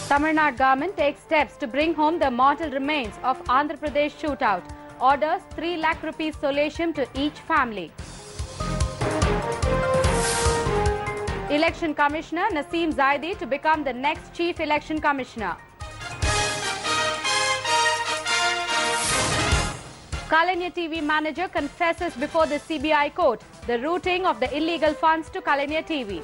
Tamil Nadu government takes steps to bring home the mortal remains of Andhra Pradesh shootout. Orders 3 lakh rupees solatium to each family. Election Commissioner Naseem Zaidi to become the next Chief Election Commissioner. Kalanya TV manager confesses before the CBI court the routing of the illegal funds to Kalanya TV.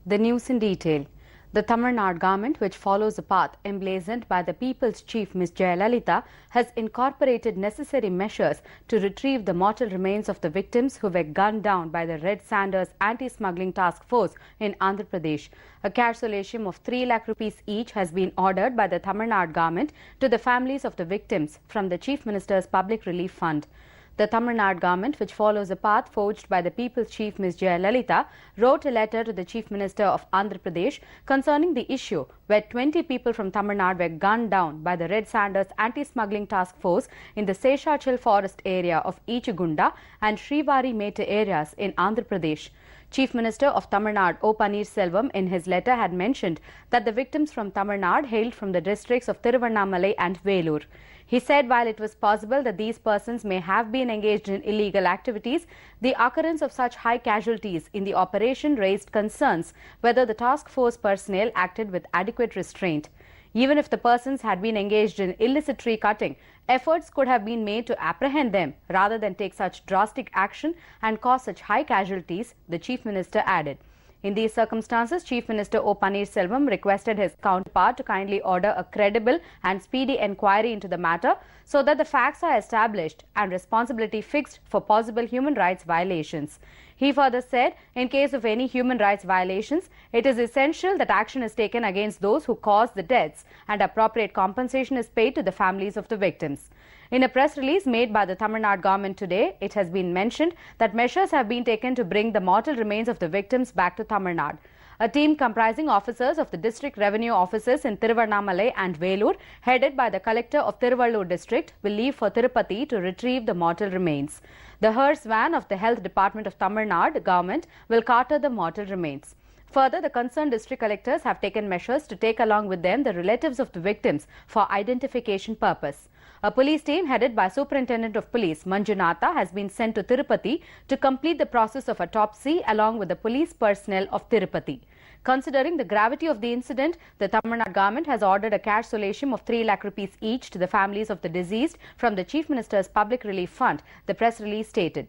The news in detail. The Tamil Nadu government, which follows a path emblazoned by the people's chief Ms. Jaya, has incorporated necessary measures to retrieve the mortal remains of the victims who were gunned down by the Red Sanders anti-smuggling task force in Andhra Pradesh. A cash solatium of 3 lakh rupees each has been ordered by the Tamil Nadu government to the families of the victims from the Chief Minister's Public Relief Fund. The Tamil Nadu government, which follows a path forged by the People's Chief Ms. Jaya, wrote a letter to the Chief Minister of Andhra Pradesh concerning the issue where 20 people from Tamil Nadu were gunned down by the Red Sanders anti-smuggling task force in the Seshachal forest area of Ichigunda and Srivari Mete areas in Andhra Pradesh. Chief Minister of Tamil Nadu O. Selvam in his letter had mentioned that the victims from Tamil Nadu hailed from the districts of Tiruvannamalai and Velur. He said while it was possible that these persons may have been engaged in illegal activities, the occurrence of such high casualties in the operation raised concerns whether the task force personnel acted with adequate restraint. Even if the persons had been engaged in illicit tree cutting, efforts could have been made to apprehend them rather than take such drastic action and cause such high casualties, the Chief Minister added. In these circumstances, Chief Minister O. Selvam requested his counterpart to kindly order a credible and speedy inquiry into the matter so that the facts are established and responsibility fixed for possible human rights violations. He further said, in case of any human rights violations, it is essential that action is taken against those who caused the deaths and appropriate compensation is paid to the families of the victims. In a press release made by the Tamil Nadu government today, it has been mentioned that measures have been taken to bring the mortal remains of the victims back to Tamil Nadu. A team comprising officers of the district revenue offices in Tiruvannamalai and Velur, headed by the collector of Tiruvallur district, will leave for Tirupati to retrieve the mortal remains. The hearse van of the Health Department of Tamil Nadu government will carter the mortal remains. Further, the concerned district collectors have taken measures to take along with them the relatives of the victims for identification purpose. A police team headed by Superintendent of Police Manjunatha has been sent to Tirupati to complete the process of autopsy along with the police personnel of Tirupati. Considering the gravity of the incident, the Tamil Nadu government has ordered a cash solatium of 3 lakh rupees each to the families of the deceased from the Chief Minister's Public Relief Fund, the press release stated.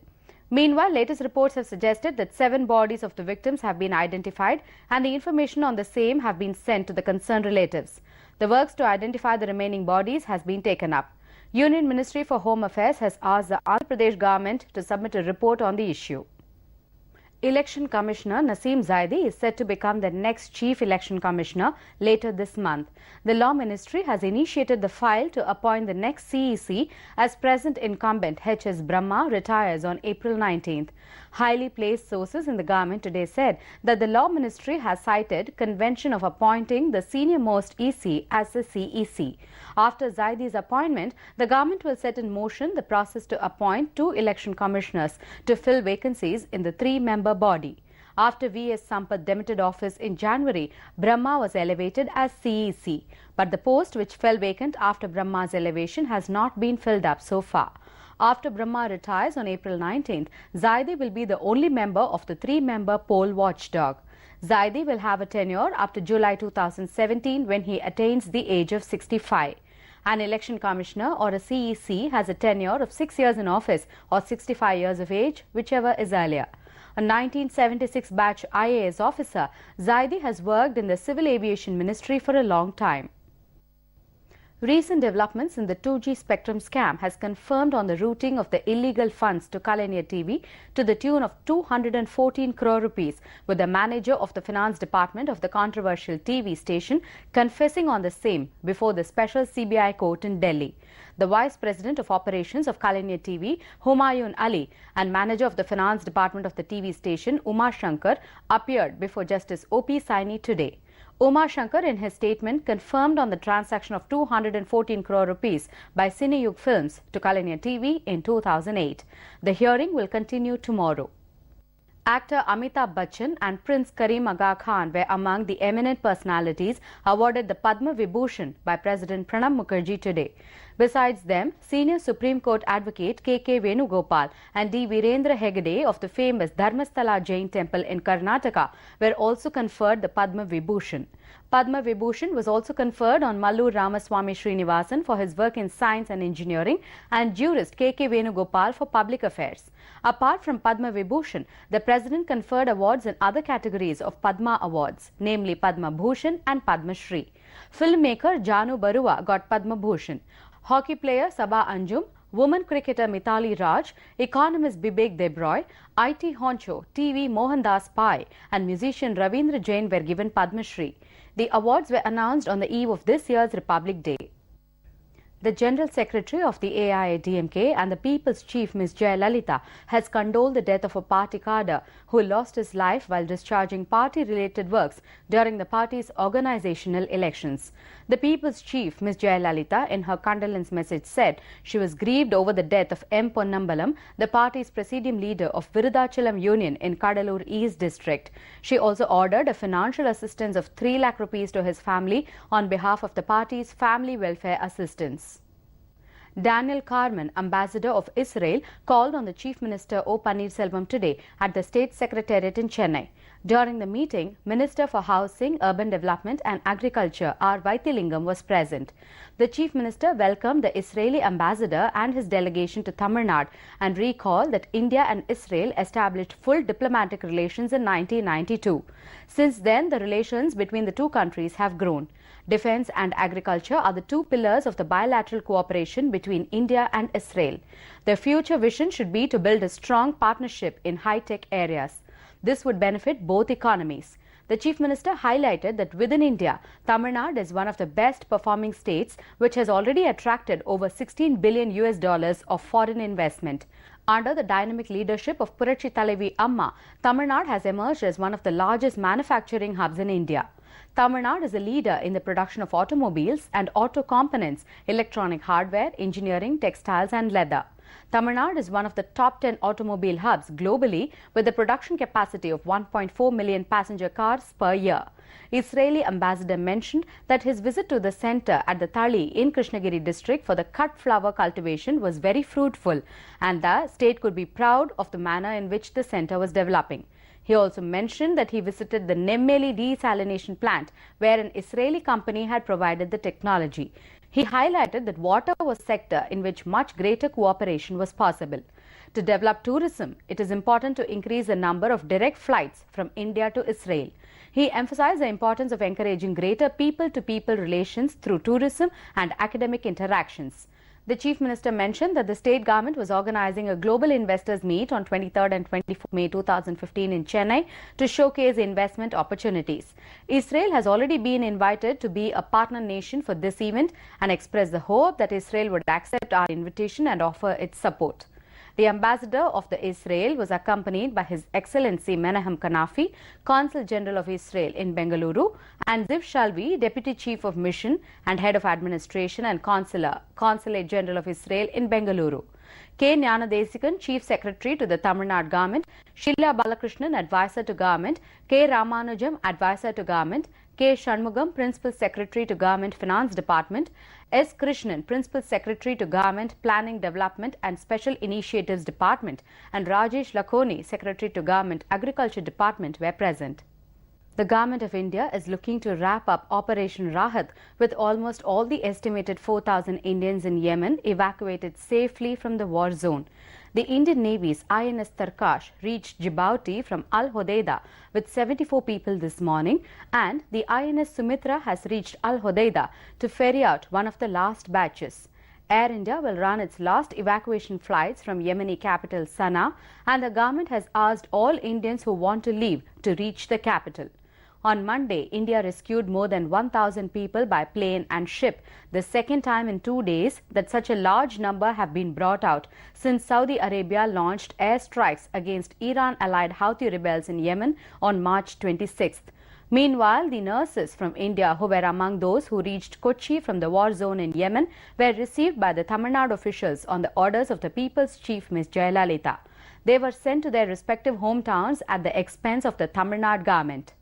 Meanwhile, latest reports have suggested that 7 bodies of the victims have been identified and the information on the same have been sent to the concerned relatives. The works to identify the remaining bodies has been taken up. Union Ministry for Home Affairs has asked the Andhra Pradesh government to submit a report on the issue. Election Commissioner Naseem Zaidi is set to become the next Chief Election Commissioner later this month. The Law Ministry has initiated the file to appoint the next CEC as present incumbent H.S. Brahma retires on April 19th. Highly placed sources in the government today said that the Law Ministry has cited convention of appointing the senior-most EC as the CEC. After Zaidi's appointment, the government will set in motion the process to appoint 2 election commissioners to fill vacancies in the 3-member body. After V.S. Sampath demitted office in January, Brahma was elevated as CEC. But the post which fell vacant after Brahma's elevation has not been filled up so far. After Brahma retires on April 19th, Zaidi will be the only member of the 3-member poll watchdog. Zaidi will have a tenure up to July 2017 when he attains the age of 65. An election commissioner or a CEC has a tenure of 6 years in office or 65 years of age, whichever is earlier. A 1976 batch IAS officer, Zaidi has worked in the Civil Aviation Ministry for a long time. Recent developments in the 2G spectrum scam has confirmed on the routing of the illegal funds to Kalanya TV to the tune of 214 crore rupees, with the manager of the finance department of the controversial TV station confessing on the same before the special CBI court in Delhi. The Vice President of Operations of Kalanya TV, Humayun Ali, and manager of the finance department of the TV station, Uma Shankar, appeared before Justice O.P. Saini today. Uma Shankar in his statement confirmed on the transaction of 214 crore rupees by Cineyug Films to Kalanya TV in 2008. The hearing will continue tomorrow. Actor Amitabh Bachchan and Prince Karim Aga Khan were among the eminent personalities awarded the Padma Vibhushan by President Pranab Mukherjee today. Besides them, senior Supreme Court advocate K.K. Venugopal and D. Virendra Hegde of the famous Dharmasthala Jain Temple in Karnataka were also conferred the Padma Vibhushan. Padma Vibhushan was also conferred on Mallur Ramaswamy Srinivasan for his work in science and engineering and jurist K.K. Venugopal for public affairs. Apart from Padma Vibhushan, the President conferred awards in other categories of Padma Awards, namely Padma Bhushan and Padma Shri. Filmmaker Janu Barua got Padma Bhushan. Hockey player Sabha Anjum, woman cricketer Mithali Raj, economist Bibek Debroy, IT honcho TV Mohandas Pai and musician Ravindra Jain were given Padma Shri. The awards were announced on the eve of this year's Republic Day. The General Secretary of the AIADMK and the People's Chief Ms. Jaya has condoled the death of a party cadre who lost his life while discharging party-related works during the party's organizational elections. The People's Chief Ms. Jaya in her condolence message said she was grieved over the death of M. Ponnambalam, the party's presidium leader of Virudachalam Union in Kadalur East District. She also ordered a financial assistance of 3 lakh rupees to his family on behalf of the party's Family Welfare Assistance. Daniel Carman, ambassador of Israel, called on the Chief Minister O. Pannirselvam today at the State Secretariat in Chennai. During the meeting, Minister for Housing, Urban Development and Agriculture R. Vaithilingam was present. The Chief Minister welcomed the Israeli ambassador and his delegation to Tamil Nadu and recalled that India and Israel established full diplomatic relations in 1992. Since then, the relations between the two countries have grown. Defence and agriculture are the 2 pillars of the bilateral cooperation between India and Israel. Their future vision should be to build a strong partnership in high-tech areas. This would benefit both economies. The Chief Minister highlighted that within India, Tamil Nadu is one of the best performing states which has already attracted over $16 billion of foreign investment. Under the dynamic leadership of Puratchi Thalavi Amma, Tamil Nadu has emerged as one of the largest manufacturing hubs in India. Tamil Nadu is a leader in the production of automobiles and auto components, electronic hardware, engineering, textiles and leather. Tamil Nadu is one of the top 10 automobile hubs globally with a production capacity of 1.4 million passenger cars per year. Israeli ambassador mentioned that his visit to the centre at the Thali in Krishnagiri district for the cut flower cultivation was very fruitful and the state could be proud of the manner in which the centre was developing. He also mentioned that he visited the Nemmeli desalination plant where an Israeli company had provided the technology. He highlighted that water was a sector in which much greater cooperation was possible. To develop tourism, it is important to increase the number of direct flights from India to Israel. He emphasized the importance of encouraging greater people-to-people relations through tourism and academic interactions. The Chief Minister mentioned that the state government was organizing a global investors meet on 23rd and 24th May 2015 in Chennai to showcase investment opportunities. Israel has already been invited to be a partner nation for this event and expressed the hope that Israel would accept our invitation and offer its support. The ambassador of the Israel was accompanied by His Excellency Menahem Kanafi, Consul General of Israel in Bengaluru, and Ziv Shalvi, Deputy Chief of Mission and Head of Administration and Consulate General of Israel in Bengaluru. K. Jnanadesikan, Chief Secretary to the Tamil Nadu Government, Sheila Balakrishnan, Advisor to Government, K. Ramanujam, Advisor to Government, K. Shanmugam, Principal Secretary to Government Finance Department, S. Krishnan, Principal Secretary to Government Planning Development and Special Initiatives Department, and Rajesh Lakoni, Secretary to Government Agriculture Department were present. The Government of India is looking to wrap up Operation Rahat with almost all the estimated 4,000 Indians in Yemen evacuated safely from the war zone. The Indian Navy's INS Tarkash reached Djibouti from Al Hodeida with 74 people this morning, and the INS Sumitra has reached Al Hodeida to ferry out one of the last batches. Air India will run its last evacuation flights from Yemeni capital Sana'a, and the government has asked all Indians who want to leave to reach the capital. On Monday, India rescued more than 1,000 people by plane and ship, the second time in 2 days that such a large number have been brought out since Saudi Arabia launched airstrikes against Iran-allied Houthi rebels in Yemen on March 26th. Meanwhile, the nurses from India who were among those who reached Kochi from the war zone in Yemen were received by the Tamil Nadu officials on the orders of the People's Chief Ms. Jayalalitha. They were sent to their respective hometowns at the expense of the Tamil Nadu government.